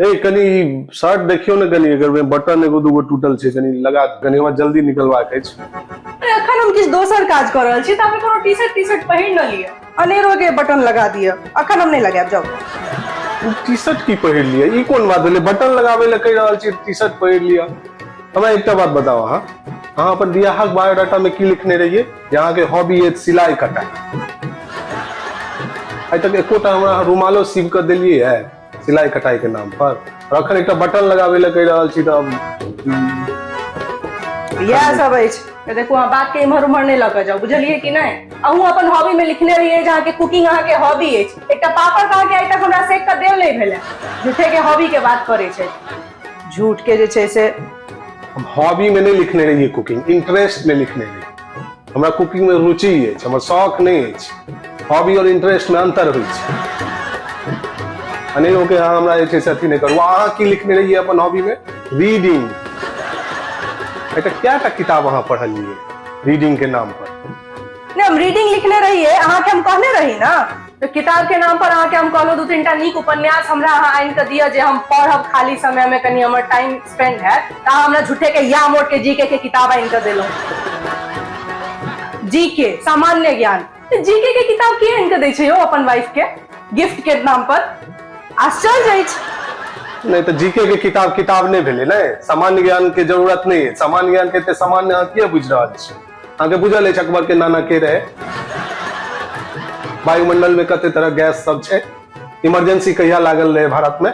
ए कनी शर्ट देखियो ने कनी अगर में बटन एगो दूगो टूटल छै कनी लगा कनी हमरा जल्दी निकलवा के छै। अरे अखन हम किछ दोसर काज कर रहल छी त आपे कोनो टी-शर्ट पहिर न लिया अनेरो के बटन लगा दिया अखन हम नहीं लगाब जाओ। टी-शर्ट की पहिर लिया ई कोन बात भेले बटन लगावे ले कह रहल छी टी-शर्ट पहिर लिया। हमरा एकटा बात बताओ अहाँ अपन बियाहक बायोडाटा में की लिखने रहिए यहाँ के हॉबी है सिलाई कटाई आज तक एकोटा हमरा रुमालो सीव कर दिलिए है सिलाई कटाई के नाम पर और अखन एक बटन लगावे ले कह रहल छी त यह सब है देखो अहाँ बात के इमहर उमहर नहीं लग जाओ बुझलिए कि नहीं। अहूँ अपन हॉबी में लिखने रहिए जहाँ के कुकिंग अहाँ के हॉबी है एक पापड़ कहा के तक हमरा सेक कर देव नहीं भेले झूठे के हॉबी के बात करे छे झूठ के जे छे से हम हॉबी में नहीं लिखने रहिए कुकिंग इंटरेस्ट में लिखने रहिए हमरा कुकिंग में रुचि है हमर शौक नहीं है हॉबी और इंटरेस्ट में अंतर होई छै अनेरो के हाँ हमरा जे छै से अथी नहीं करू अहाँ की लिखने रहिए अपन हॉबी में रीडिंग क्या किताब अहाँ पढ़लिए रीडिंग के नाम पर नहीं हम रीडिंग लिखने रहिए अहाँ के हम कहने रही ना तो किताब के नाम पर अहाँ के हम कहलो दू तीन टा नीक उपन्यास हमरा अहाँ आइन के दिया जे हम पढ़ब खाली समय में कनी हमर टाइम स्पेंड है त हमरा झूठे के या मोट के जीके के किताब आइन के देलो जीके सामान्य ज्ञान जीके के किताब के आइन के दै छै यो अपन वाइफ के गिफ्ट के नाम पर आश्चर्य जाय छै। नहीं तो जीके के किताब नहीं भेले ना सामान्य ज्ञान के जरूरत नहीं है सामान्य ज्ञान के सामान्य अहाँ किया बुझ रहा छै अहाँ के बुझल है अकबर के नाना के रहे वायुमंडल में कते तरह गैस सब छै इमरजेंसी कहिया लागल रहे भारत में